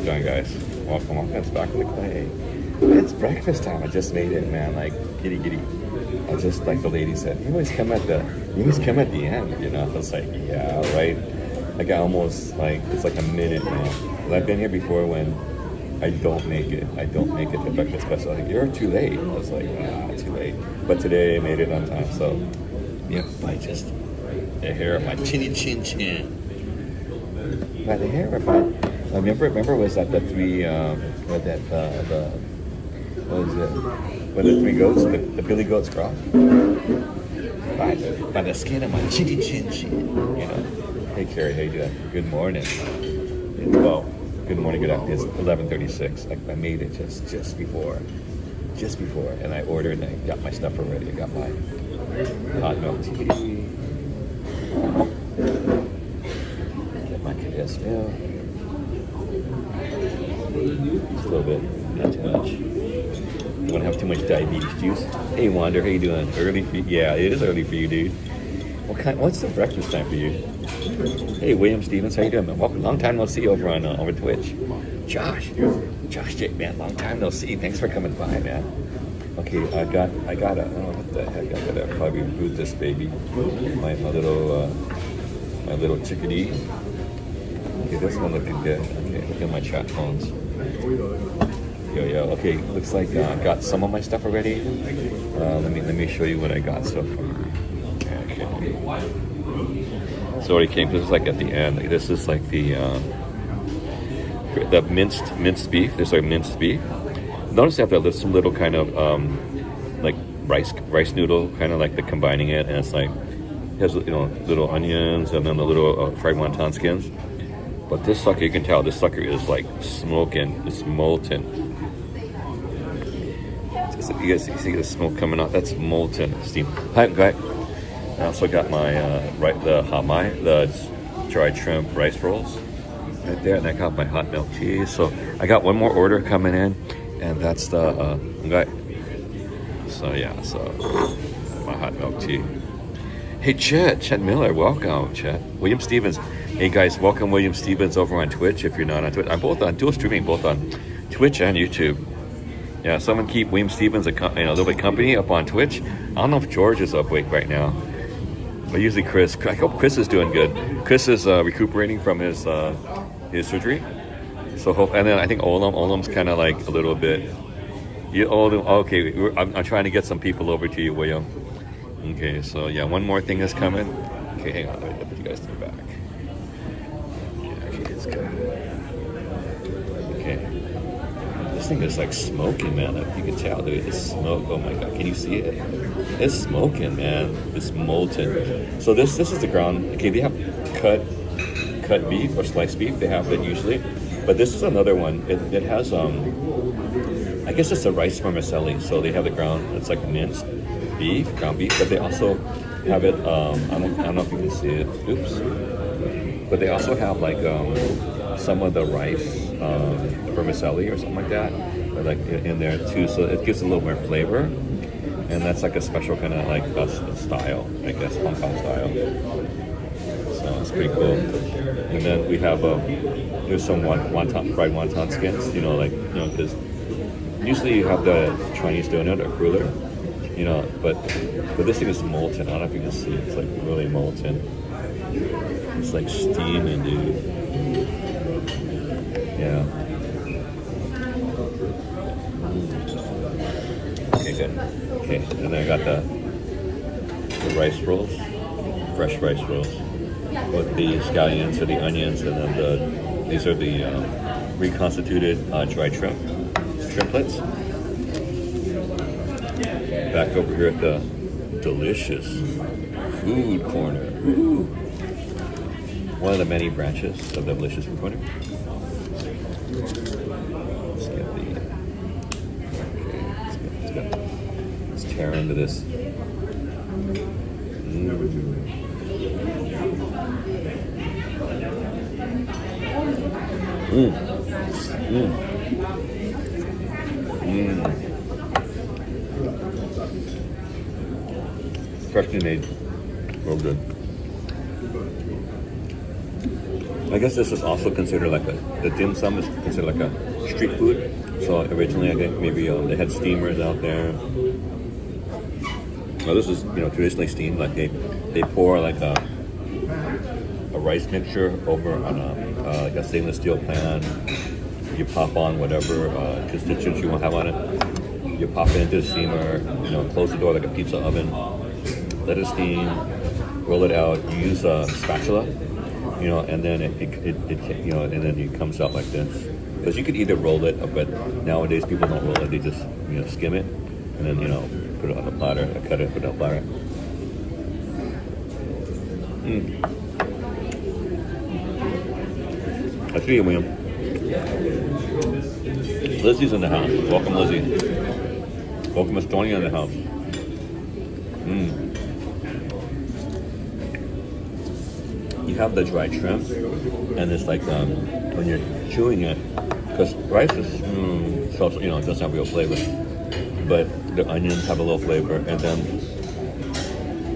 going, guys? Welcome back to the clay. It's breakfast time. I just made it, man. Like giddy giddy. I just like the lady said. You always come at the end. You know. I was like, yeah, right. Like I almost like it's like a minute, man. And I've been here before when I don't make it. To breakfast special. Like, you're too late. I was like, too late. But today I made it on time. So, yeah. I just the hair of my chinny chin chin. By the hair, but I remember was that the three what was it? When the three goats, the Billy Goats cross? By the skin of my chinny chin chin. You know. Hey Carrie, how you doing? Good morning. Well, good morning, good afternoon. It's 11:36. I made it just before, and I ordered and I got my stuff already. I got my hot milk tea. Get my condensed milk. Just a little bit, not too much. You want to have too much diabetes juice? Hey Wander, how you doing? Early for you? Yeah, it is early for you, dude. What's the breakfast time for you? Hey William Stevens, how you doing, man? Welcome. Long time no see over on over Twitch. Josh Jake, man, long time no see. Thanks for coming by, man. Okay, I got a, oh, what the heck, I gotta probably boot this baby. My little chickadee. Okay, this one looking good. Okay, look at my chat phones. Yo, okay, looks like I got some of my stuff already. Let me show you what I got so far. Okay. So already came, this is like at the end. Like, this is like the minced beef. There's like minced beef. Notice they have some little kind of like rice noodle, kind of like the combining it, and it's like it has little onions and then the little fried wonton skins. But this sucker, you can tell this sucker is like smoking. It's molten. You guys see the smoke coming out? That's molten steam. Hi, guy. I also got my the dried shrimp rice rolls right there, and I got my hot milk tea. So I got one more order coming in, and that's the guy. So yeah, my hot milk tea. Hey Chet Miller, welcome Chet. William Stevens. Hey guys, welcome William Stevens over on Twitch. If you're not on Twitch, I'm both on dual streaming, both on Twitch and YouTube. Yeah, someone keep William Stevens a little bit company up on Twitch. I don't know if George is awake right now, but usually Chris. I hope Chris is doing good. Chris is recuperating from his surgery. So and then I think Olam's kind of like a little bit. Okay, I'm trying to get some people over to you, William. Okay, so yeah, one more thing is coming. Okay, hang on, let me put you guys to the back. Okay, it's good. Okay. This thing is like smoking, man. Like you can tell, dude. It's smoke. Oh my god, can you see it? It's smoking, man. It's molten. So this is the ground. Okay, they have cut beef or sliced beef. They have it usually, but this is another one. It has I guess it's a rice vermicelli. So they have the ground. It's like minced beef, ground beef, but they also have it. I don't know if you can see it. Oops. But they also have like some of the rice vermicelli or something like that, like in there too. So it gives a little more flavor, and that's like a special kind of like style, I guess, Hong Kong style. So it's pretty cool. And then we have there's some fried wonton skins, because usually you have the Chinese donut or cruller, but this thing is molten. I don't know if you can see. It's like really molten. It's like steaming, dude. Yeah. Okay, good. Okay, and then I got the rice rolls, fresh rice rolls, with the scallions or the onions, and then these are the reconstituted dried shrimplets. Back over here at the delicious food corner. Ooh. One of the many branches of the delicious food corner. Let's tear into this. Freshly made. Real good. I I guess this is also considered like the dim sum is considered like a street food. So originally, I think maybe they had steamers out there. Well, this is traditionally steamed. Like they pour like a rice mixture over on like a stainless steel pan. You pop on whatever constituents you want to have on it. You pop it into the steamer. Close the door like a pizza oven. Let it steam. Roll it out. You use a spatula. And then it and then it comes out like this. Because you could either roll it, but nowadays people don't roll it. They just skim it and then put it on a platter. Cut it, put it on a platter. I see you, William. Lizzie's in the house. Welcome, Lizzie. Welcome, Estonia in the house. You have the dried shrimp, and it's like when you're chewing it, because rice is so it doesn't have real flavor, but the onions have a little flavor, and then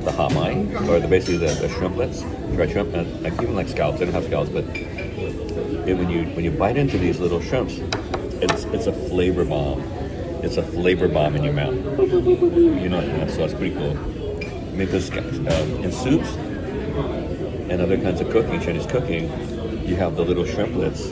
the hamai, or basically the shrimplets, dried shrimp, and like even like scallops. They don't have scallops, but when you bite into these little shrimps, it's a flavor bomb. It's a flavor bomb in your mouth. So it's pretty cool. Make this in soups and other kinds of cooking, Chinese cooking. You have the little shrimplets.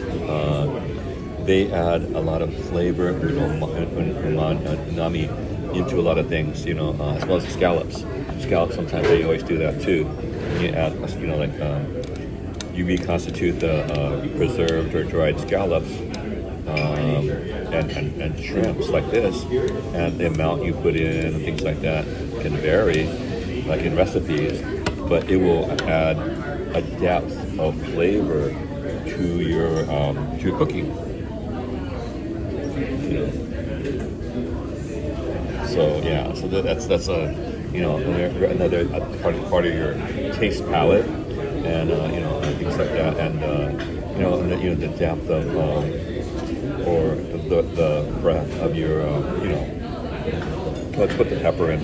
They add a lot of flavor, umami, into a lot of things. As well as the scallops. Scallops sometimes they always do that too. And you add, you reconstitute the preserved or dried scallops and shrimps like this, and the amount you put in and things like that can vary, like in recipes, but it will add a depth of flavor to your cooking. So that's a another part of your taste palette, and things like that, and the depth of or the breadth of your let's put the pepper in.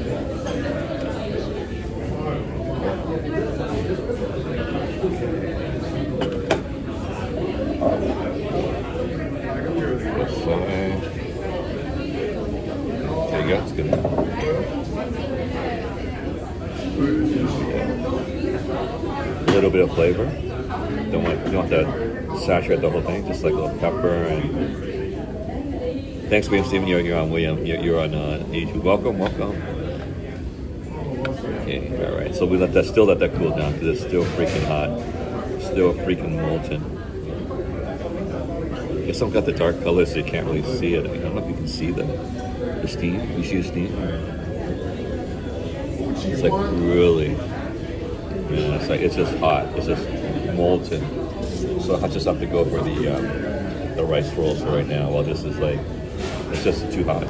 There you go, it's good. A little bit of flavor. Don't want to saturate the whole thing. Just like a little pepper. And thanks, William Steven. You're on William. You're on YouTube. Welcome. Okay, all right. So we let that cool down because it's still freaking hot. Still freaking molten. I guess I've got the dark color so you can't really see it. I don't know if you can see the steam. You see the steam? It's like really. It's just hot. It's just molten. So I just have to go for the rice rolls right now. While this is like, it's just too hot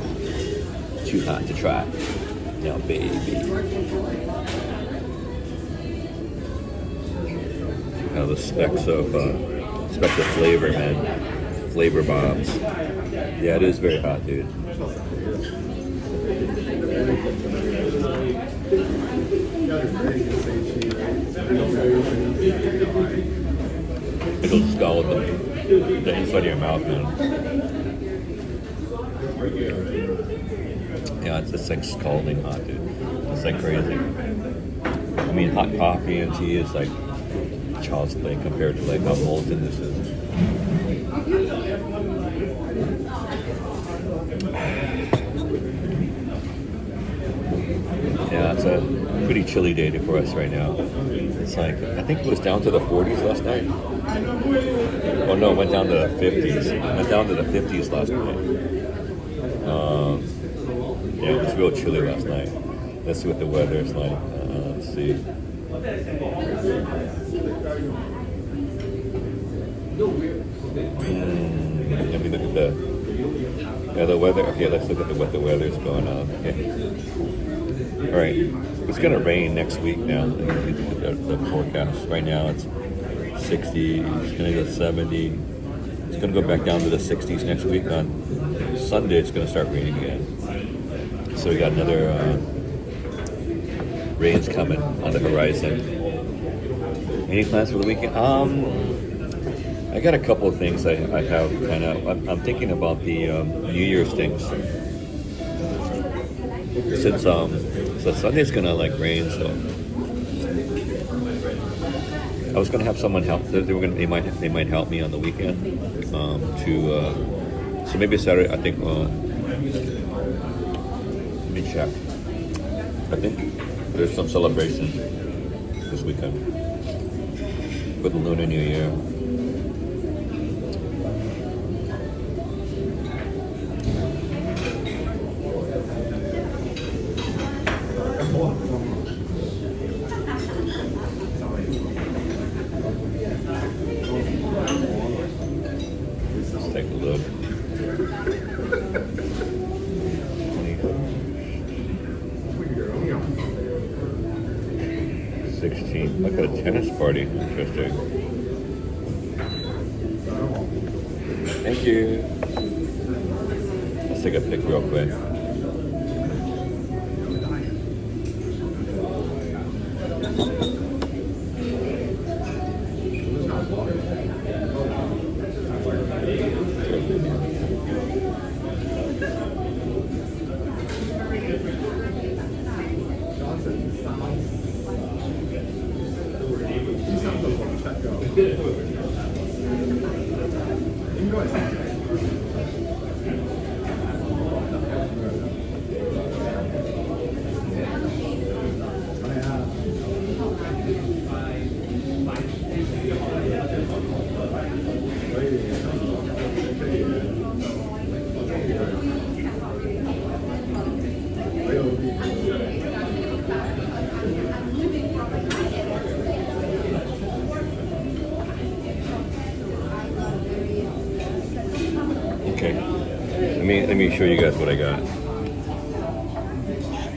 to try. Now, baby. Now the specks of flavor, man. Flavor bombs. Yeah, it is very hot, dude. It'll scald the inside of your mouth, man. Yeah, it's just like scalding hot, dude. It's like crazy. I mean, hot coffee and tea is like child's play compared to like how molten this is. Yeah, it's a pretty chilly day for us right now. It's like, I think it was down to the 40s last night. Oh no, it went down to the 50s. It went down to the 50s last night. Yeah, it was real chilly last night. Let's see what the weather is like. Let's see. Let me look at the weather. Okay, let's look at what the weather is going on. Okay. All right, it's gonna rain next week now. Look at the forecast. Right now it's 60. It's gonna go 70. It's gonna go back down to the 60s next week. On Sunday, it's gonna start raining again. So we got another rains coming on the horizon. Any plans for the weekend? I got a couple of things I have kind of. I'm thinking about the New Year's things. Since so Sunday's gonna like rain, so I was gonna have someone help. They might help me on the weekend. So maybe Saturday. I think. Let me check. I think there's some celebration this weekend for the Lunar New Year. Let's take a look. 16. Look at a tennis party. Interesting. Thank you. Let's take a pic real quick. Okay, let me show you guys what I got.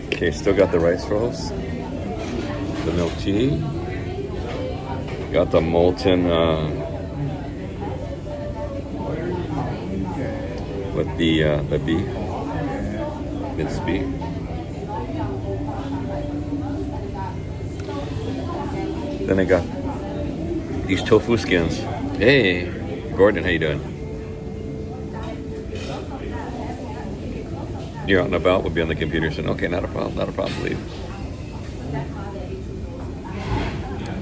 Okay, still got the rice rolls, the milk tea, got the molten with the beef, minced beef. Then I got these tofu skins. Hey, Gordon, how you doing? You're out and about, we'll be on the computer soon. Okay, not a problem, leave.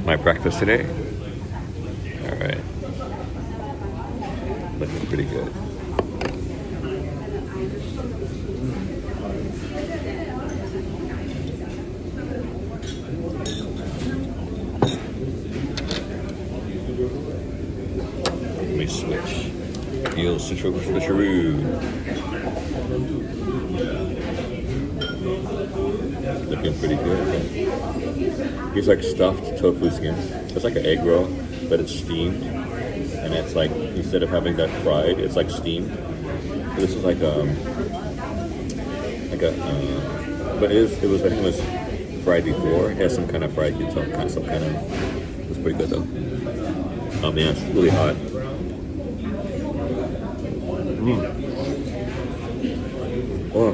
My breakfast today? Alright. Looking pretty good. Let me switch. You'll switcheroo. Looking pretty good. These like stuffed tofu skins. It's like an egg roll, but it's steamed, and it's like instead of having that fried, it's like steamed. So this is like but it was I think it was fried before. It has some kind of fried, you can tell, some kind of. It's pretty good though. Oh man, it's really hot. Oh.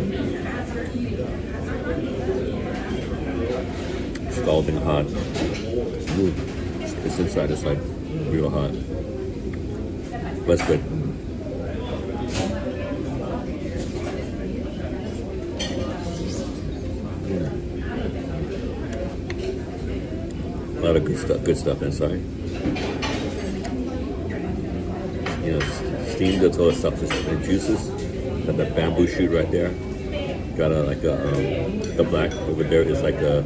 Scalding hot. Ooh. It's inside, it's like real hot. That's good. A lot of good stuff inside. You know, steamed all the stuff, the juices. Got the bamboo shoot right there. Got the black over there is like the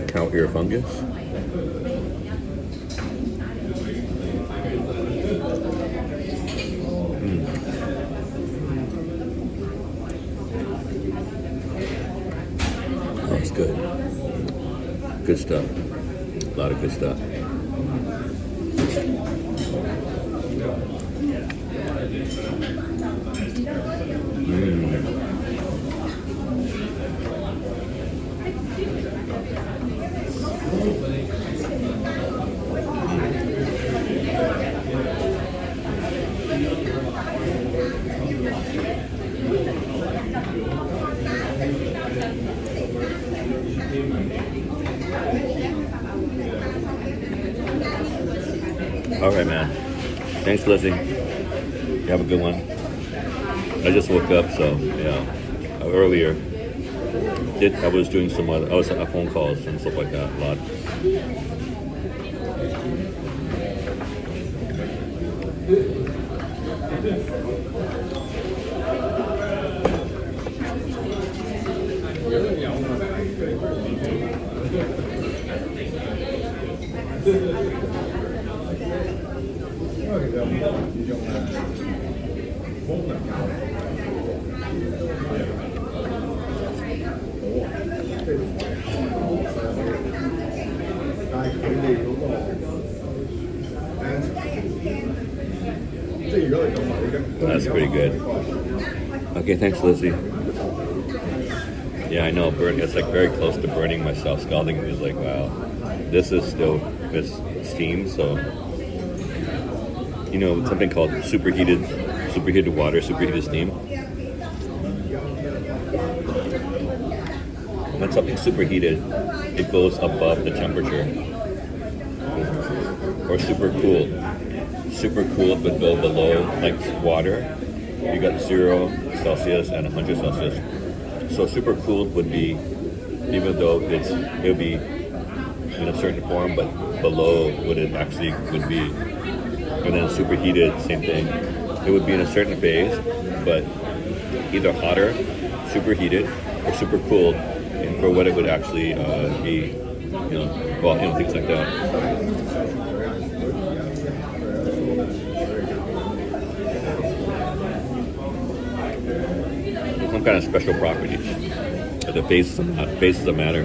cow ear fungus. Oh, it's good. Good stuff. A lot of good stuff. All right, man. Thanks, Lizzie. You have a good one. I just woke up, so yeah. Earlier, I was doing some other. I was on phone calls and stuff like that a lot. That's pretty good. Okay, thanks, Lizzie. Yeah, I know. It's like very close to burning myself. Scalding is like, wow. This is still steam, so you know something called superheated water, superheated steam. When something's superheated, it goes above the temperature. Or super cooled. Super cooled would go below, like water. You got 0 Celsius and 100 Celsius. So super cooled would be, even though it would be in a certain form, but below what it actually would be. And then superheated, same thing. It would be in a certain phase, but either hotter, superheated, or super cooled, and for what it would actually be, things like that. Some kind of special properties. The phases of matter.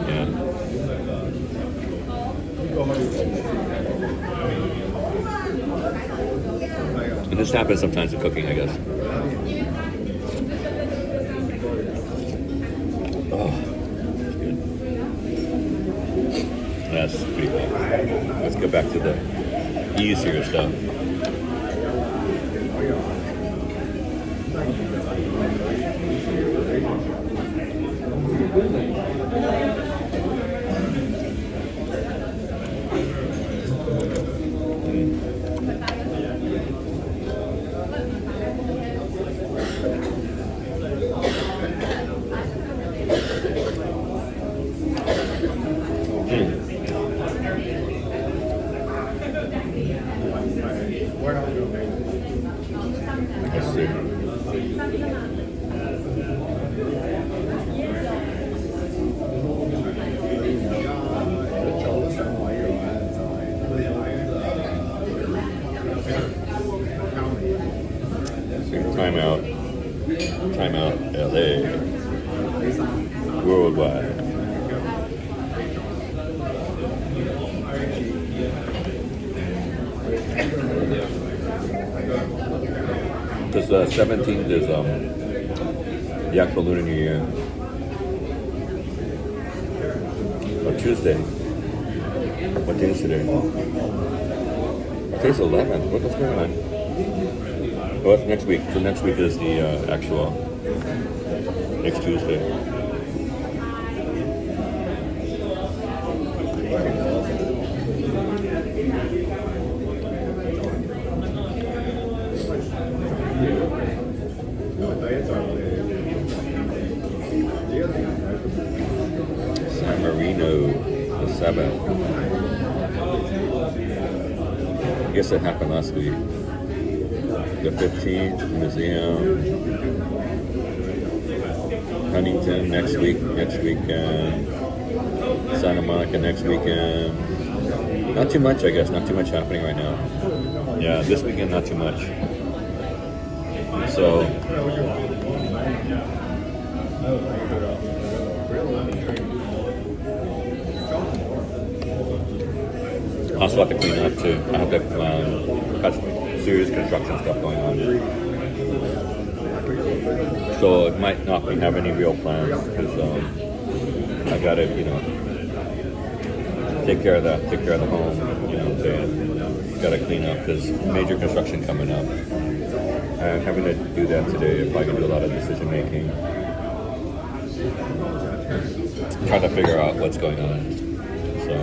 Yeah. And this happens sometimes in cooking, I guess. Oh, that's good. That's pretty good. Let's get back to the easier stuff. Let's see. Time out, LA. Worldwide. Because 17th is the actual Lunar New Year. On Tuesday. What day is today? Today's 11th. What's going on? Oh, it's next week. So next week is the actual next Tuesday. San Marino, the 7th. I guess it happened last week. The 15th, Museum. Huntington next weekend. Santa Monica next weekend. Not too much, I guess. Not too much happening right now. Yeah, this weekend not too much. So also have to clean up too. I have to got serious construction stuff going on. So it might not have any real plans because I gotta, take care of the home. You know what I'm saying? Gotta clean up because major construction coming up. And having to do that today, I'm probably gonna do a lot of decision making. Trying to figure out what's going on. So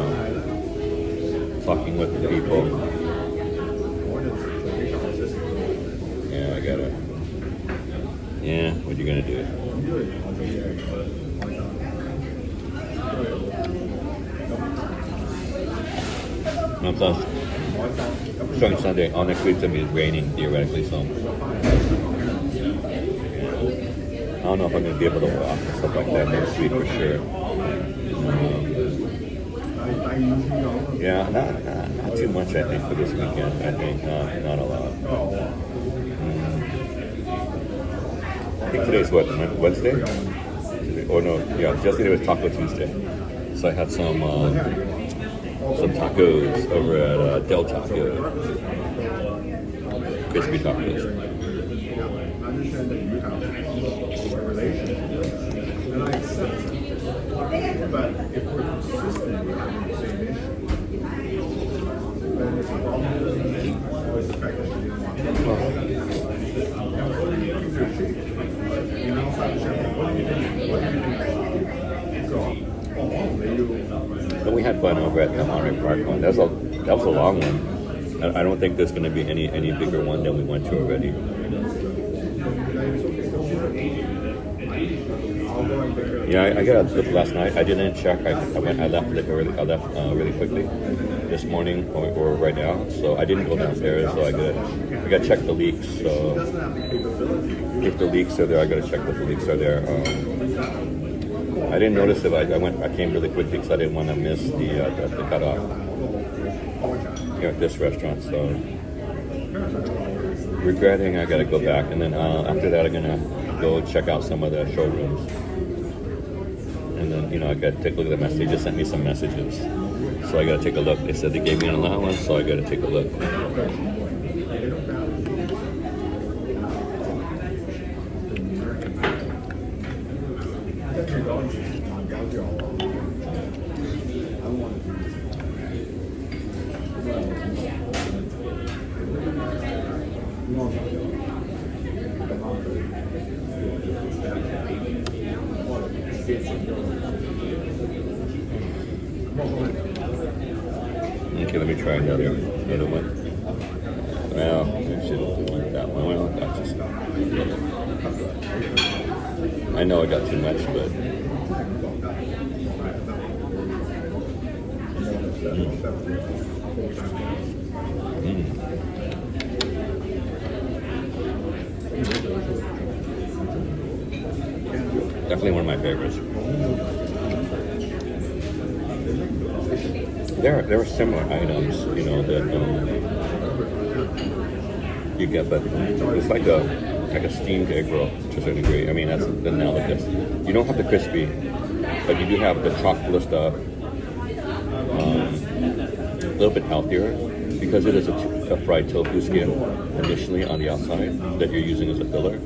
talking with the people. Yeah, I gotta. Yeah, what are you gonna do? No, plus, starting Sunday, all next week it's gonna be raining theoretically, so I don't know if I'm gonna be able to walk and stuff like that next week for sure. Yeah, not too much I think for this weekend. I think not a lot. I think today's what, Wednesday? Or no, yeah, yesterday was Taco Tuesday. So I had some tacos over at Del Taco. Crispy tacos. But we had fun over at the Monterey Park one. That was a long one. I don't think there's going to be any bigger one than we went to already. Yeah, I got a trip last night. I didn't check. I left really quickly this morning or right now. So I didn't go downstairs. So I got to check the leaks. So if the leaks are there, I got to check if the leaks are there. I didn't notice it. I came really quickly because I didn't want to miss the cutoff here at this restaurant. So regretting I got to go back, and then after that I'm gonna go check out some of the showrooms, and then I got to take a look at the message. They just sent me some messages, so I got to take a look. They said they gave me an allowance, so I got to take a look. Okay, let me try another one. Well, I shouldn't do that one. Well, that's just. I know I got too much, but. Definitely one of my favorites. There are similar items, that you get, but it's like a steamed egg roll to a certain degree. I mean, that's the analogous. You don't have the crispy, but you do have the chocolate stuff. A little bit healthier because it is a fried tofu skin initially on the outside that you're using as a filler.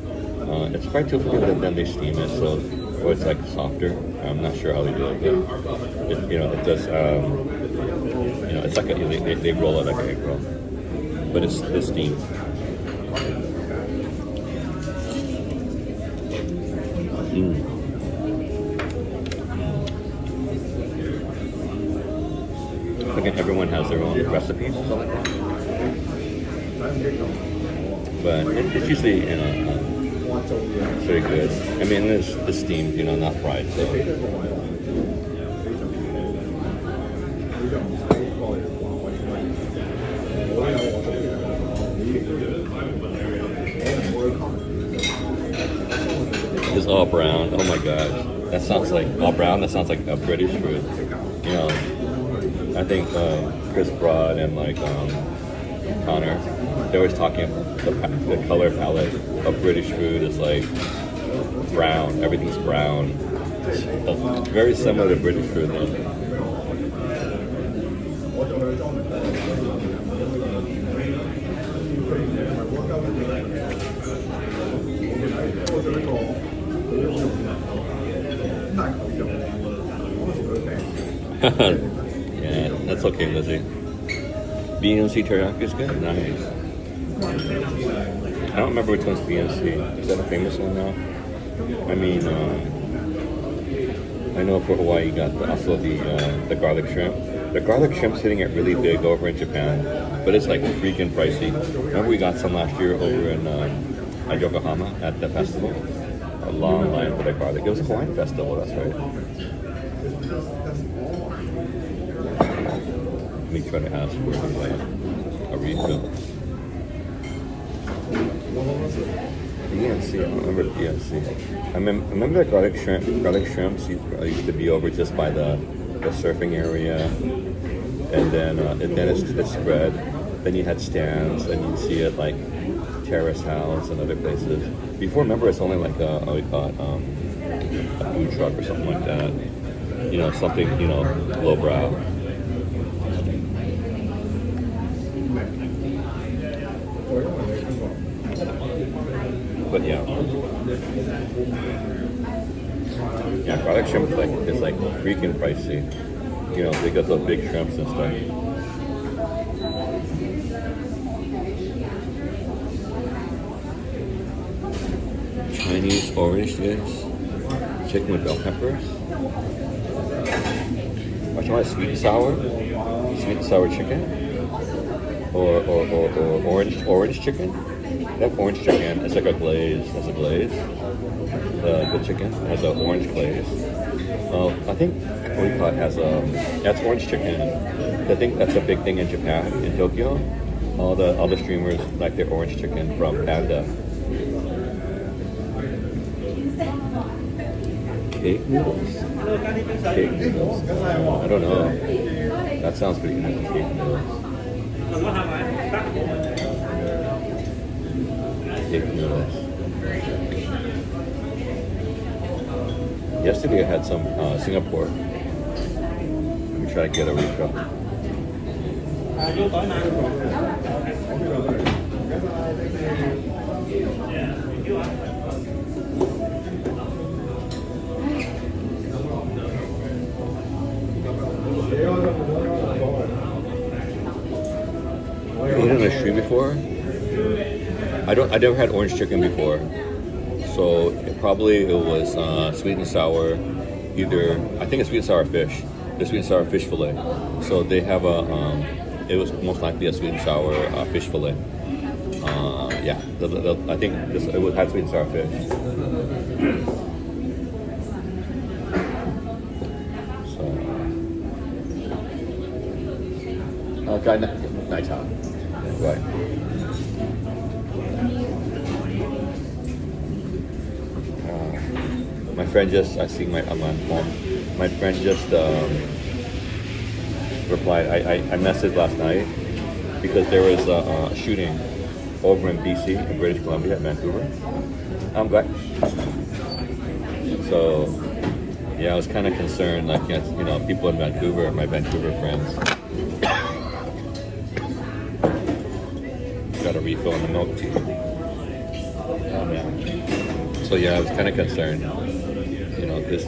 It's fried tofu, but then they steam it, so or it's like softer. I'm not sure how they do it, but it does. It's like they roll it like an egg roll, but it's steamed. Again, everyone has their own recipes, but it's usually very good. I mean, it's steamed, not fried. So. It's all brown. Oh my gosh, that sounds like all brown. That sounds like a British food. I think Chris Broad and Connor, they're always talking about the color palette of British food is like brown. Everything's brown. It's very similar to British food though. Yeah, that's okay, Lizzie. BNC teriyaki is good? Nice. I don't remember which one's BNC. Is that a famous one now? I mean, I know for Hawaii you got also the garlic shrimp. The garlic shrimp's hitting it really big over in Japan, but it's like freaking pricey. Remember we got some last year over in at Yokohama at the festival? A long line for the garlic. It was a Hawaiian festival, that's right. Let me try to ask for a refill. DNC, I don't remember DNC. I remember the garlic shrimps used to be over just by the surfing area, and then it's spread. Then you had stands, and you'd see it like Terrace House and other places. Before, remember, it's only like a food truck or something like that. You know, something, you know, lowbrow. But yeah, garlic shrimp is like freaking pricey. You know, they got those big shrimps and stuff. Chinese orange dish, chicken with bell peppers. Watch my sweet and sour chicken, or orange chicken. They have orange chicken. It's like a glaze. It's a glaze. The chicken has an orange glaze. I think Oika has that's orange chicken. I think that's a big thing in Japan, in Tokyo. All the streamers like their orange chicken from Panda. Cake noodles? Cake noodles. I don't know. That sounds pretty good. Cake noodles. Cake noodles. Yesterday I had some Singapore. Let me try to get a refill. You ate on a stream before? I never had orange chicken before. So it was sweet and sour, I think it's sweet and sour fish, the sweet and sour fish fillet. So they have it was most likely a sweet and sour fish fillet. Yeah, I think it had sweet and sour fish. So, okay, nice time. Right. My friend I'm on phone. My friend just replied. I messaged last night because there was a shooting over in BC, in British Columbia, Vancouver. I'm glad. So, yeah, I was kind of concerned, like, you know, people in Vancouver, my Vancouver friends. Got a refill on the milk tea. Oh, man. So, yeah, I was kind of concerned. You know, this,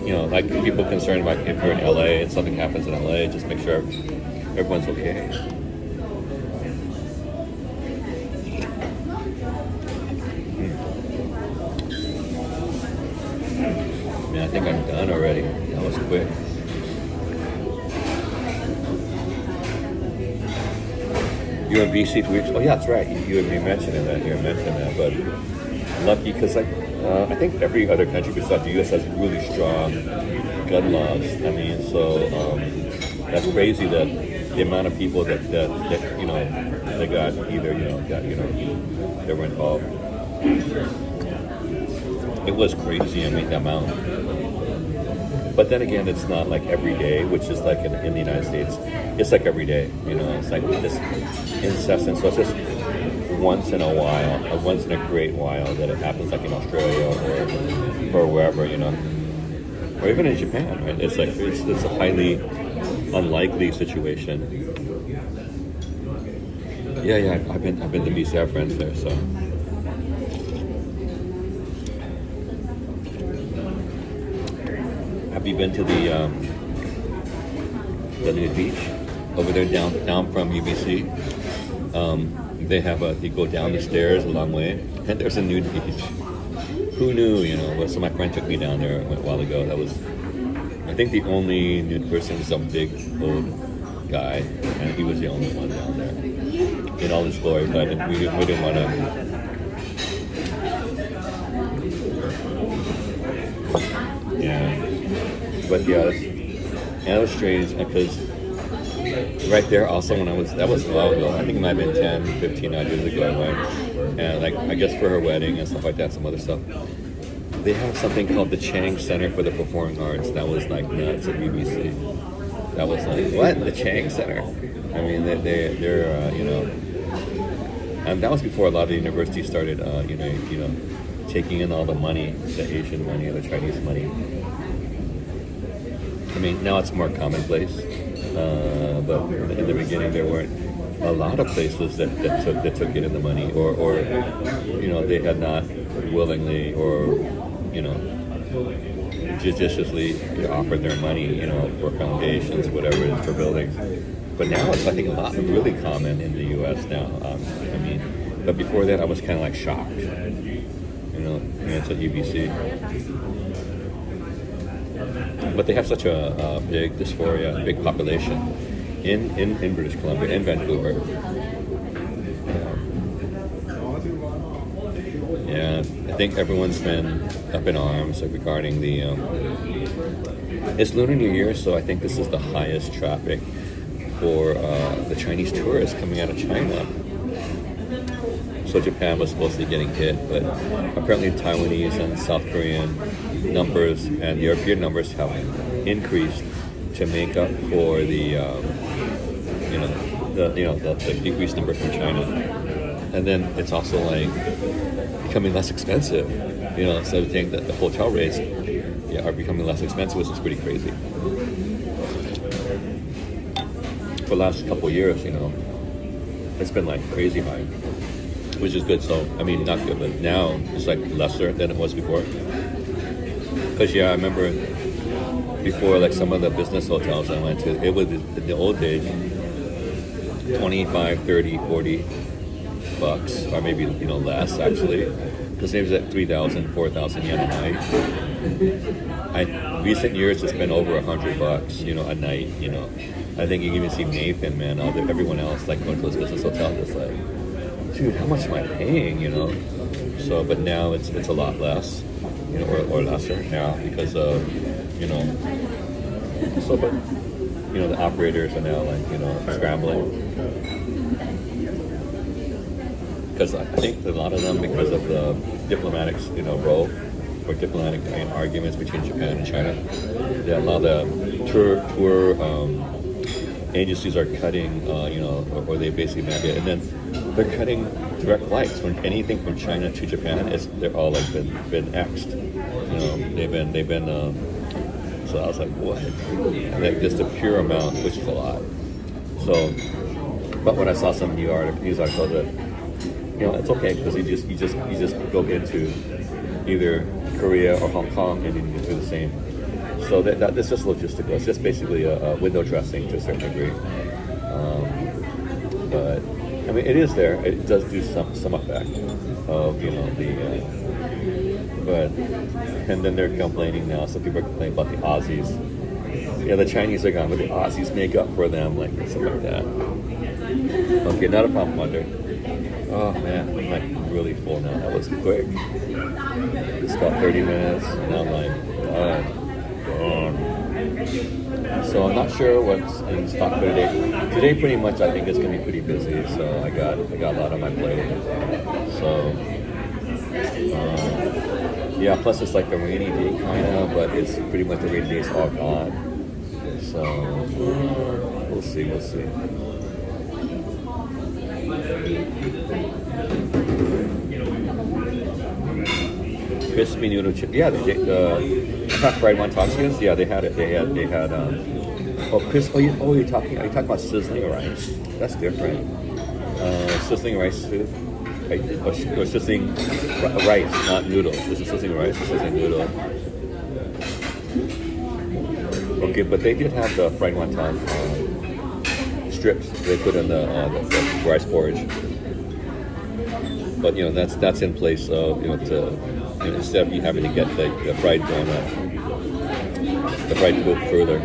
you know, like people concerned about if you're in LA and something happens in LA, just make sure everyone's okay. Man, I think I'm done already. That was quick. You were in BC 2 weeks? Oh yeah, that's right. You had been mentioning that. You were mentioning that, but lucky because like. I think every other country besides the U.S. has really strong gun laws. I mean, so that's crazy that the amount of people that you know they got either they were involved. It was crazy. I mean, the amount. But then again, it's not like every day, which is like in the United States, it's like every day. You know, it's like this incessant. So it's just once in a while, once in a great while that it happens, like in Australia or wherever, you know, or even in Japan, right? It's like it's a highly unlikely situation. Yeah, I've been to BC, I have friends there, so. Have you been to the nude beach over there down from UBC? They have you go down the stairs a long way, and there's a nude beach. Who knew, you know? So my friend took me down there a while ago. I think the only nude person was some big old guy, and he was the only one down there in all his glory. But we didn't want to. Yeah, but yeah, and it was strange because right there also when that was a while ago. I think it might have been 10, 15 odd years ago I went, and like I guess for her wedding and stuff like that, some other stuff. They have something called the Chang Center for the Performing Arts. That was like nuts at BBC. That was like, what? The Chang Center? I mean, they're you know, and that was before a lot of the universities started, you know, taking in all the money, the Asian money, the Chinese money. I mean, now it's more commonplace, but in the beginning there weren't a lot of places that took it in the money, or you know, they had not willingly or you know, judiciously offered their money, you know, for foundations, whatever it is, for buildings. But now it's, I think, a lot really common in the U.S. now. I mean, but before that, I was kind of like shocked. You know, it's at UBC. But they have such a big dysphoria, big population in British Columbia, in Vancouver. Yeah, I think everyone's been up in arms regarding the. It's Lunar New Year, so I think this is the highest traffic for the Chinese tourists coming out of China. So Japan was supposedly getting hit, but apparently Taiwanese and South Korean numbers and European numbers have increased to make up for the the decreased number from China. And then it's also like becoming less expensive, you know. So I think that the hotel rates are becoming less expensive, which is pretty crazy. For the last couple of years, you know, it's been like crazy high, which is good. So I mean, not good, but now it's like lesser than it was before. Because I remember before, like some of the business hotels I went to, it was in the old days, 25, 30, 40 bucks, or maybe, you know, less actually, because it was at 3,000, 4,000 yen a night. Recent years it's been over $100, you know, a night. You know, I think you can even see Nathan, man, everyone else like going to those business hotels, it's like, dude, how much am I paying? You know. So, but now it's a lot less, you know, or lesser now because of, you know. So, but you know, the operators are now like, you know, scrambling. Because I think a lot of them, because of the diplomatic, you know, role or diplomatic arguments between Japan and China, a lot of the tour agencies are cutting, you know, or they basically mandate, and then they're cutting direct flights. When anything from China to Japan, they're all like been X'd. You know, they've been. So I was like, what? And then just the pure amount, which is a lot. So, but when I saw some news articles that, you know, it's okay because you just go into either Korea or Hong Kong and you do the same. So that's just logistical. It's just basically a window dressing to a certain degree. But I mean, it is there. It does do some effect of, you know, but and then they're complaining now. Some people are complaining about the Aussies. Yeah, the Chinese are gone, but the Aussies make up for them, like stuff like that. Okay, not a problem, Wonder. Oh man, I'm like really full now. That was quick. It's about 30 minutes, and I'm like, gone. So I'm not sure what's in stock for today. Today, pretty much, I think it's gonna be pretty busy. So I got a lot on my plate. So yeah. Plus, it's like a rainy day kind of, but it's pretty much the rainy day's all gone. So we'll see. Crispy noodle chip. Yeah, the fried wontons. Yeah, they had it. They had. You're talking about sizzling rice. That's different. Sizzling rice soup. Or sizzling rice, not noodles. This is sizzling rice. This is a noodle. Okay, but they did have the fried wonton strips they put in the rice porridge. But you know, that's in place of, you know, instead of you having to get the fried donut, the fried cooler.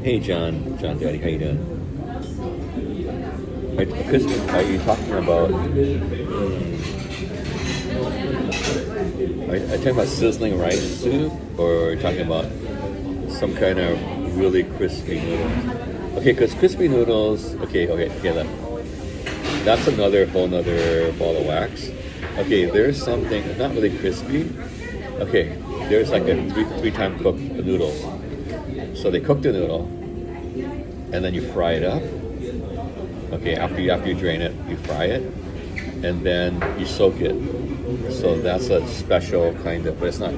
Hey, John Daddy, how you doing? Are you talking about? Are you talking about sizzling rice soup, or are you talking about some kind of really crispy noodles? Okay, because crispy noodles. Okay, that's another whole nother ball of wax. Okay, there's something not really crispy. Okay, there's like a three-time cooked noodles. So they cook the noodle, and then you fry it up. Okay, after you drain it, you fry it, and then you soak it. So that's a special kind of, but it's not.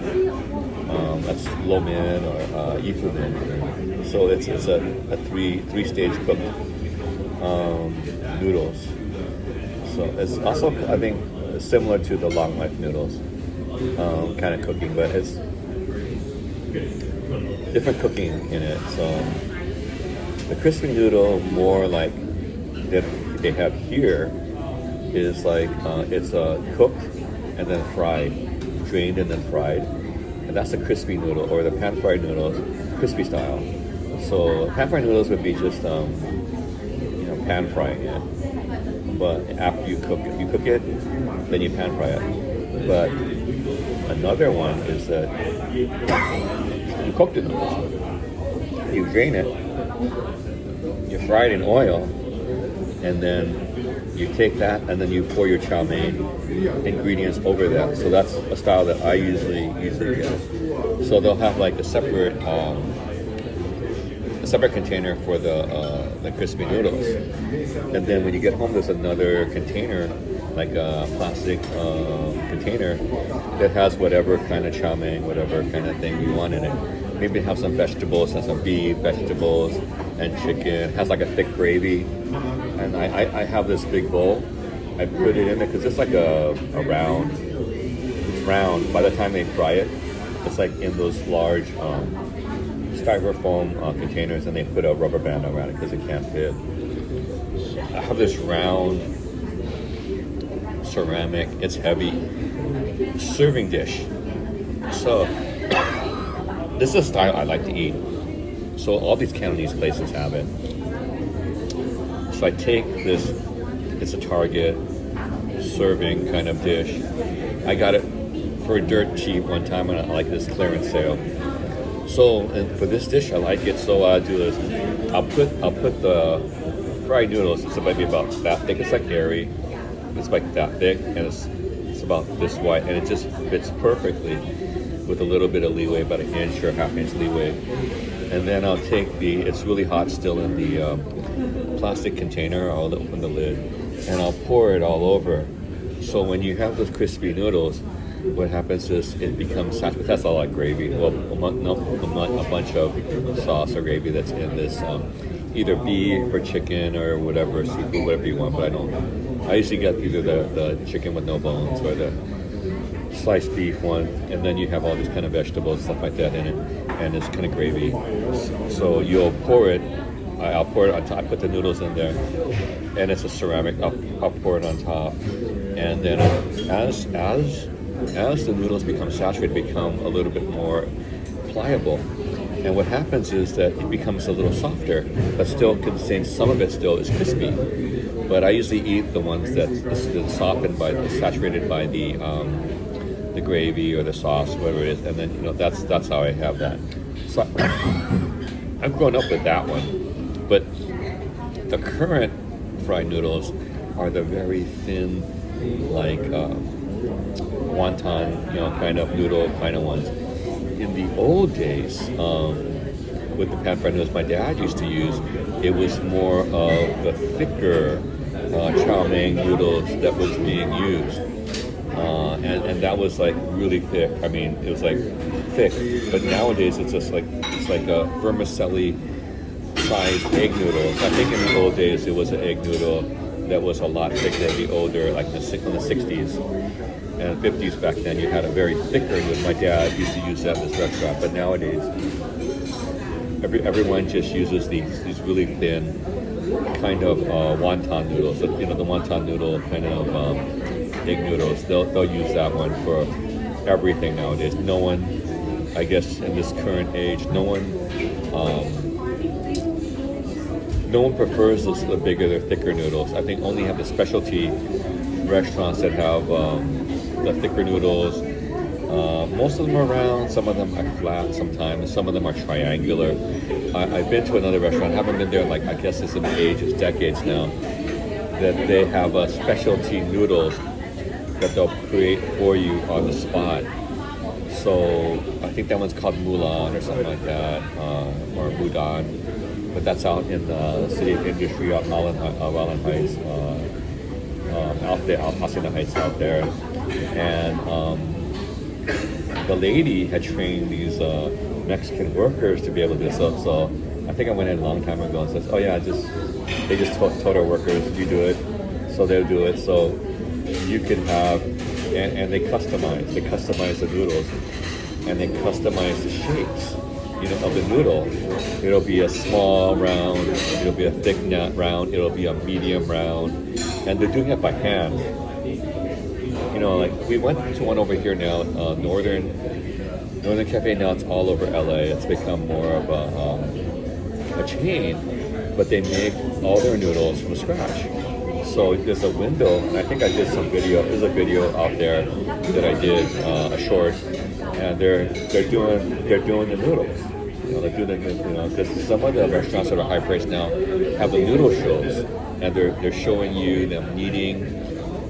That's lo mein or yifu min. So it's a three-stage cooked noodles. So it's also, I think, similar to the long life noodles kind of cooking, but it's different cooking in it. So the crispy noodle, more like that they have here, is like it's cooked and then fried, drained and then fried, and that's a crispy noodle, or the pan fried noodles, crispy style. So pan fried noodles would be just pan frying it, but after you cook it, then you pan fry it. But another one is that you cook the noodles, you drain it, you fry it in oil, and then you take that and then you pour your chow mein ingredients over that. So that's a style that I usually get. So they'll have like a separate container for the crispy noodles, and then when you get home, there's another container, like a plastic container that has whatever kind of chow mein, whatever kind of thing you want in it. Maybe have some vegetables, and some beef, vegetables, and chicken. It has like a thick gravy, and I have this big bowl. I put it in there because it's like a round. It's round. By the time they fry it, it's like in those large styrofoam containers, and they put a rubber band around it because it can't fit. I have this round ceramic, it's heavy, serving dish. So this is a style I like to eat. So all these Cantonese places have it. So I take this, it's a Target serving kind of dish. I got it for dirt cheap one time, and I like this clearance sale. So, and for this dish, I like it. So what I'll do is, I'll put the fried noodles. It's maybe about that thick. It's like airy. It's like that thick, and it's about this wide, and it just fits perfectly with a little bit of leeway, about an inch or half inch leeway. And then I'll take it's really hot still in the plastic container. I'll open the lid, and I'll pour it all over. So when you have those crispy noodles, what happens is it becomes saturated. That's all like gravy. Well, a bunch of sauce or gravy that's in this, either beef or chicken or whatever, seafood, whatever you want. But I usually get either the chicken with no bones or the sliced beef one, and then you have all these kind of vegetables, stuff like that in it, and it's kind of gravy. So you'll pour it. I'll pour it on top. I put the noodles in there, and it's a ceramic. I'll pour it on top, and then as the noodles become saturated, become a little bit more pliable. And what happens is that it becomes a little softer, but still contains some of it still is crispy. But I usually eat the ones that is softened saturated by the gravy or the sauce, whatever it is, and then that's how I have that. So I've grown up with that one, but the current fried noodles are the very thin, like wonton, kind of noodle kind of ones. In the old days, with the pan fried noodles my dad used to use, it was more of the thicker chow mein noodles that was being used, and that was like really thick. I mean, it was like thick, but nowadays it's just like a vermicelli sized egg noodles. I think in the old days it was an egg noodle that was a lot thicker than the older, like in the 60s and 50s back then. You had a very thicker noodle. My dad used to use that in his restaurant, but nowadays everyone just uses these really thin kind of wonton noodles. The wonton noodle kind of egg noodles. They'll use that one for everything nowadays. No one I guess in this current age, no one prefers the bigger, the thicker noodles. I think only have the specialty restaurants that have the thicker noodles. Most of them are round, some of them are flat sometimes, some of them are triangular. I've been to another restaurant, I haven't been there like, I guess it's in ages, decades now, that they have specialty noodles that they'll create for you on the spot. So I think that one's called Mulan or something like that, or Mudan. But that's out in the City of Industry, out in Rowland Heights, out there, out Pasadena Heights out there. And the lady had trained these Mexican workers to be able to do this. So I think I went in a long time ago and says, oh yeah, they just told our workers, you do it. So they'll do it. So you can have, and they customize the noodles, and they customize the shapes, of the noodle. It'll be a small round, it'll be a thick round, it'll be a medium round, and they're doing it by hand. Like we went to one over here now, Northern Cafe. Now it's all over LA. It's become more of a chain, but they make all their noodles from scratch. So there's a window, and I think I did some video. There's a video out there that I did, a short, and they're doing the noodles. They're doing because some of the restaurants that are high priced now have the noodle shows, and they're showing you them kneading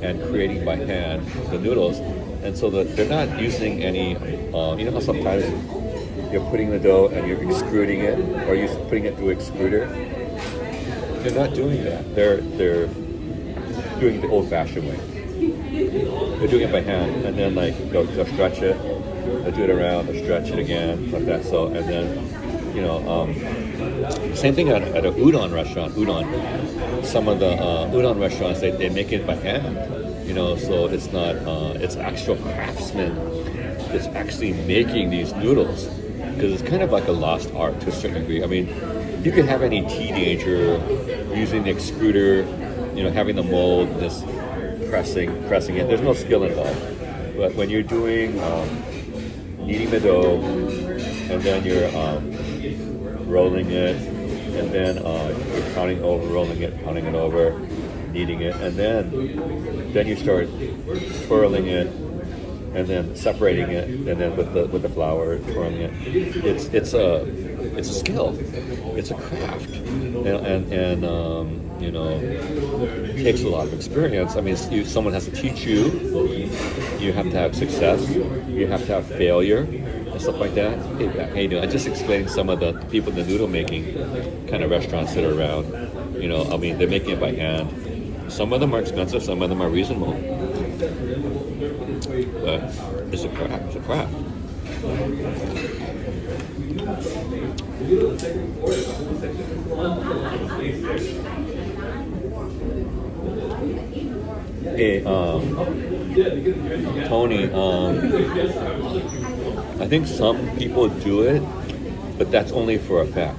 and creating by hand the noodles, and so they're not using any. How sometimes you're putting the dough and you're extruding it, or you're putting it through extruder. They're not doing that. They're doing it the old-fashioned way. They're doing it by hand, and then they'll stretch it, they'll do it around, they'll stretch it again, like that. So, and then, same thing at a udon restaurant. Some of the udon restaurants, they make it by hand, so it's not, it's actual craftsmen that's actually making these noodles, because it's kind of like a lost art to a certain degree. I mean, you could have any teenager using the extruder, having the mold, just pressing it. There's no skill involved. But when you're doing kneading the dough, and then you're rolling it, and then you're counting over, rolling it, counting it over, kneading it, and then you start twirling it, and then separating it, and then with the flour, twirling it. It's a skill. It's a craft, and it takes a lot of experience. I mean, someone has to teach you. You have to have success. You have to have failure and stuff like that. Hey, I'm just explaining some of the people in the noodle making kind of restaurants that are around. I mean, they're making it by hand. Some of them are expensive. Some of them are reasonable. But it's a craft. It's a craft. Hey, Tony, I think some people do it, but that's only for effect.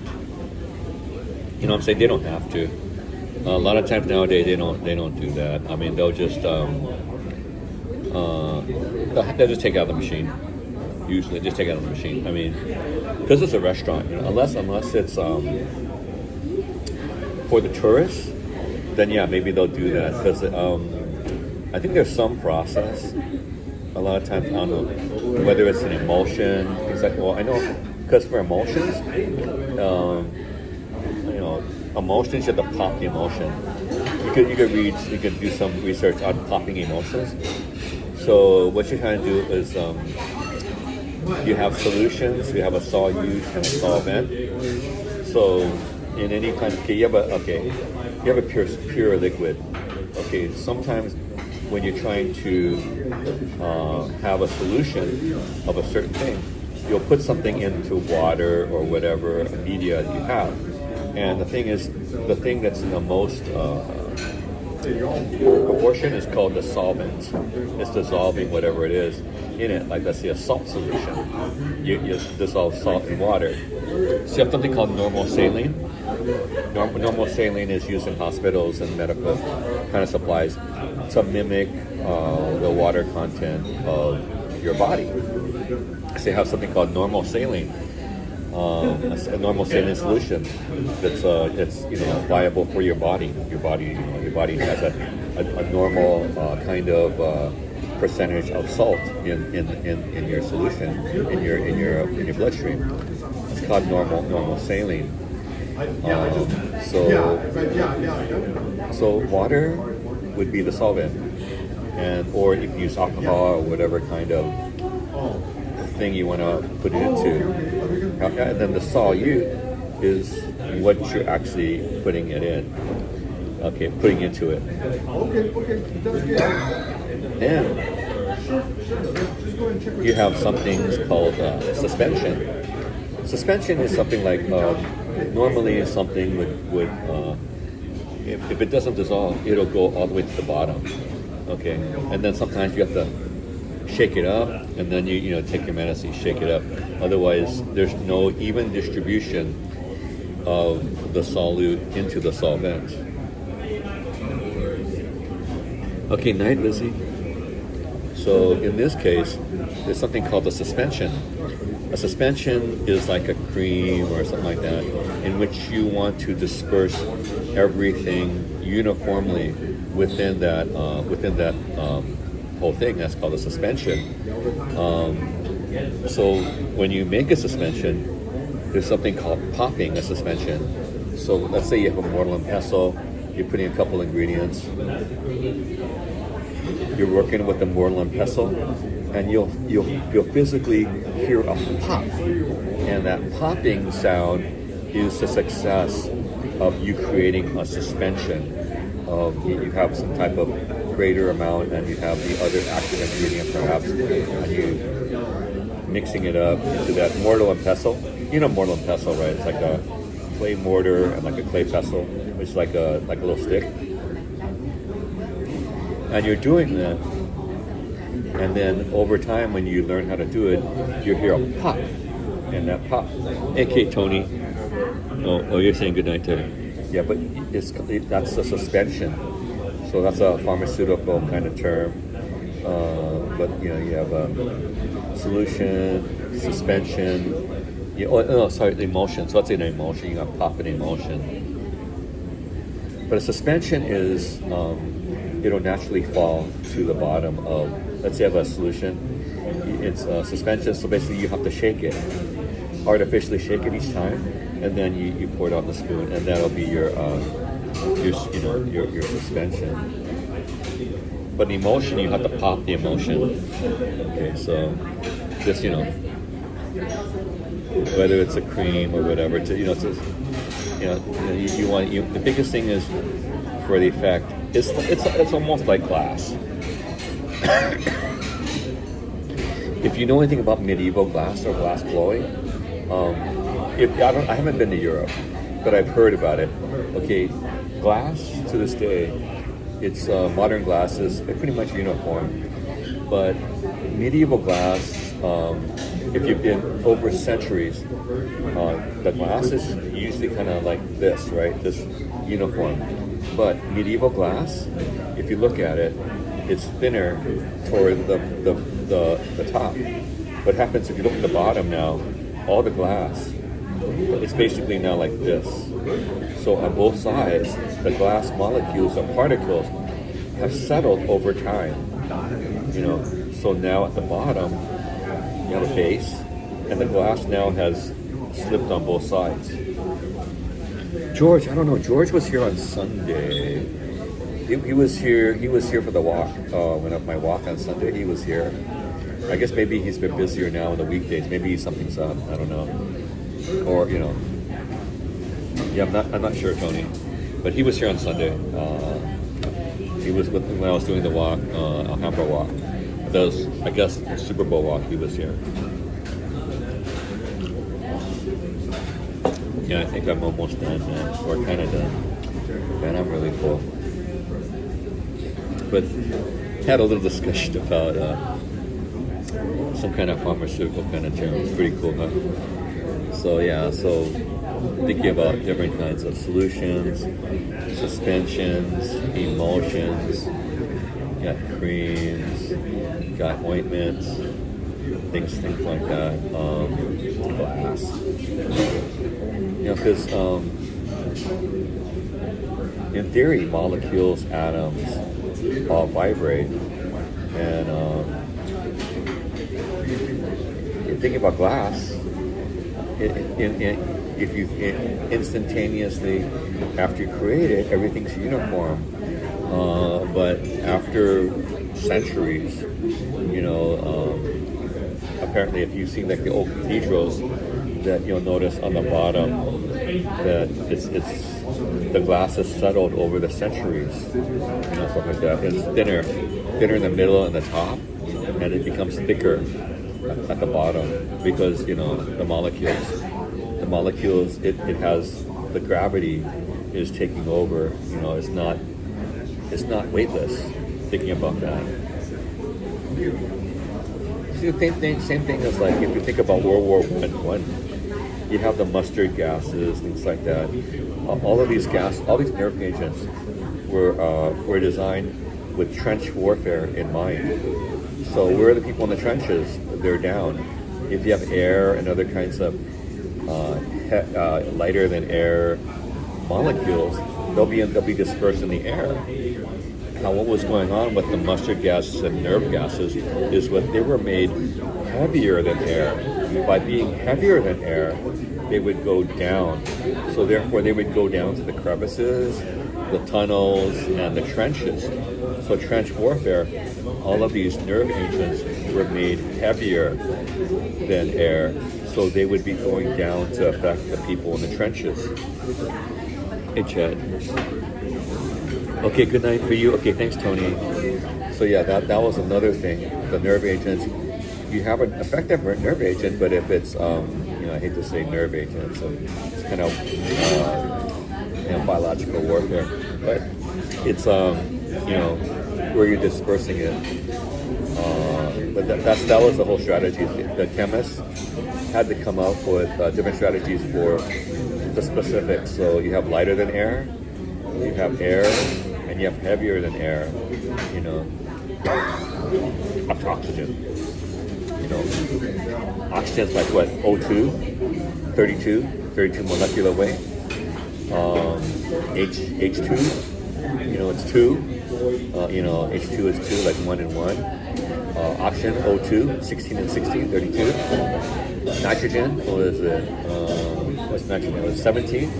What I'm saying? They don't have to. A lot of times nowadays they don't do that. I mean, they'll just they'll just take out the machine. Usually, just take out the machine. I mean, because it's a restaurant, unless it's for the tourists, then yeah, maybe they'll do that. Because I think there's some process. A lot of times, I don't know whether it's an emulsion, things like. Well, I know because for emulsions, emulsions, you have to pop the emulsion. You could do some research on popping emulsions. So what you're trying to do is you have solutions, you have a solute and a solvent. So in any kind of you have a pure liquid. Okay, sometimes when you're trying to have a solution of a certain thing, you'll put something into water or whatever media you have. And the thing that's in the most proportion is called the solvent. It's dissolving whatever it is in it, like let's say a salt solution. You dissolve salt in water. So you have something called normal saline. Normal saline is used in hospitals and medical kind of supplies to mimic the water content of your body. So you have something called normal saline, a normal saline solution that's viable for your body. Your body has a normal kind of percentage of salt in your solution in your bloodstream. It's called normal saline. So water would be the solvent, or you can use alcohol or whatever kind of thing you want to put it into. And then the solute is what you're actually putting it in. Okay, putting into it. And you have some things called suspension. Suspension is something like normally something would if it doesn't dissolve, it'll go all the way to the bottom. Okay, and then sometimes you have to shake it up, and then you take your medicine, shake it up. Otherwise, there's no even distribution of the solute into the solvent. Okay, night, Lizzie. So in this case, there's something called a suspension. A suspension is like a cream or something like that, in which you want to disperse everything uniformly within that whole thing. That's called a suspension. So when you make a suspension, there's something called popping a suspension. So let's say you have a mortar and pestle. You're putting a couple ingredients. You're working with the mortar and pestle, and you'll physically hear a pop, and that popping sound is the success of you creating a suspension. You have some type of greater amount, and you have the other active ingredient perhaps, and you mixing it up into that mortar and pestle. You know mortar and pestle, right? It's like a clay mortar and like a clay pestle, which is like a little stick. And you're doing that, and then over time, when you learn how to do it, you hear a pop, and that pop. Okay, Tony. Oh, you're saying good night to. Yeah, but that's a suspension, so that's a pharmaceutical kind of term. But you have solution, suspension. The emulsion. So that's an emulsion. You have pop and emulsion. But a suspension is it'll naturally fall to the bottom of. Let's say you have a solution. It's a suspension, so basically you have to shake it, artificially shake it each time, and then you pour it on the spoon, and that'll be your suspension. But the emulsion, you have to pop the emulsion. Okay, so this, whether it's a cream or whatever, you want the biggest thing is for the effect. It's almost like glass. If you know anything about medieval glass or glass blowing, I haven't been to Europe, but I've heard about it. Okay, glass to this day, it's modern glasses, they're pretty much uniform, but medieval glass, if you've been over centuries, the glass is usually kind of like this, right? This uniform. But medieval glass, if you look at it, it's thinner toward the top. What happens if you look at the bottom now, all the glass, it's basically now like this. So on both sides, the glass molecules or particles have settled over time. So now at the bottom, you have a base, and the glass now has slipped on both sides. George, I don't know. George was here on Sunday. He was here for the walk. My walk on Sunday, he was here. I guess maybe he's been busier now in the weekdays. Maybe something's up. I don't know. Or yeah, I'm not sure, Tony. But he was here on Sunday. He was when I was doing the walk, Alhambra walk. Those, I guess, Super Bowl walk. He was here. Yeah, I think I'm almost done, man. We're kind of done. Man, I'm really full. But had a little discussion about some kind of pharmaceutical kind of term. It's pretty cool, huh? So thinking about different kinds of solutions, suspensions, emulsions, got creams, got ointments, things like that. Glass. Because in theory, molecules, atoms, all vibrate, and thinking about glass, if you instantaneously after you create it, everything's uniform. But after centuries, apparently, if you've seen like the old cathedrals, that you'll notice on the bottom that it's the glass is settled over the centuries, stuff like that. It's thinner in the middle and the top, and it becomes thicker at the bottom because the molecules it has the gravity is taking over. It's not weightless. Thinking about that. See, the same thing as like if you think about World War One, you have the mustard gases, things like that. All these nerve agents were designed with trench warfare in mind. So where are the people in the trenches? They're down. If you have air and other kinds of lighter than air molecules, they'll be dispersed in the air. Now, what was going on with the mustard gases and nerve gases is what they were made heavier than air. By being heavier than air, they would go down. So therefore, they would go down to the crevices, the tunnels, and the trenches. So trench warfare, all of these nerve agents were made heavier than air. So they would be going down to affect the people in the trenches. Hey, Chad. Okay, good night for you. Okay, thanks, Tony. So yeah, that was another thing. The nerve agents. You have an effective nerve agent, but if it's, I hate to say nerve agent, it's kind of, biological warfare. But it's, where you're dispersing it. But that was the whole strategy. The chemists had to come up with different strategies for the specifics. So you have lighter than air, you have air, and you have heavier than air, oxygen. Oxygen's like what, O2, 32 molecular weight. H2, it's 2. H2 is 2, like 1 and 1. Oxygen, O2, 16 and 16, 32. Nitrogen, what is it? What's nitrogen? It was 17.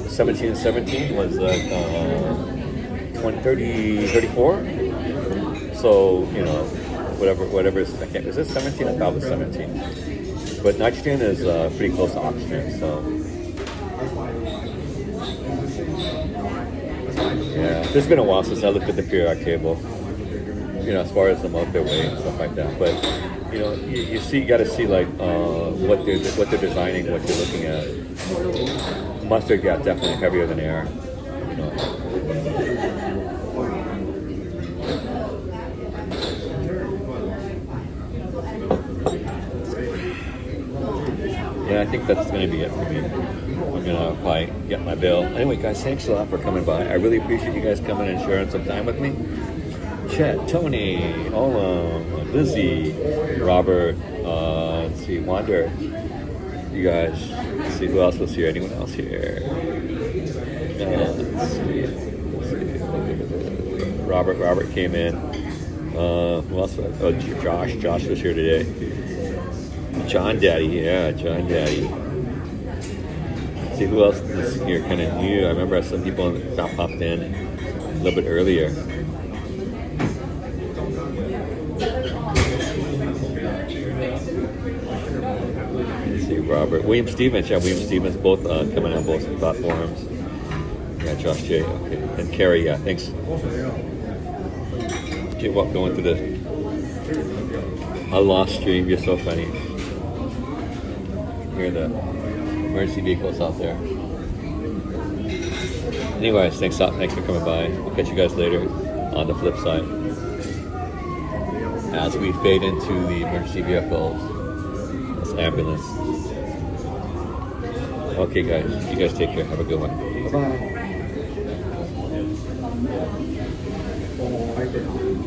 17 and 17 was like 34. So, whatever is, is it 17? I thought it was 17. But nitrogen is pretty close to oxygen, so. Yeah, it's been a while since I looked at the periodic table, as far as the molecular weight and stuff like that. But, you got to see like what they're designing, what you're looking at. Mustard gas definitely heavier than air, Yeah, I think that's going to be it for me. I'm going to probably get my bill. Anyway, guys, thanks a lot for coming by. I really appreciate you guys coming and sharing some time with me. Chet, Tony, Olam, Lizzie, Robert, let's see, Wander. You guys, let's see who else was here. Anyone else here? Let's see. Robert came in. Who else? Oh, Josh was here today. John Daddy. Let's see who else is here, kind of new. I remember some people that popped in a little bit earlier. Let's see, Robert. William Stevens, both coming on both platforms. Yeah, Josh J, okay. And Carrie, yeah, thanks. Okay, going through a lost stream, you're so funny. Hear the emergency vehicles out there. Anyways, thanks for coming by. I'll catch you guys later on the flip side. As we fade into the emergency vehicles, this ambulance. Okay, guys, you guys take care. Have a good one. Bye-bye.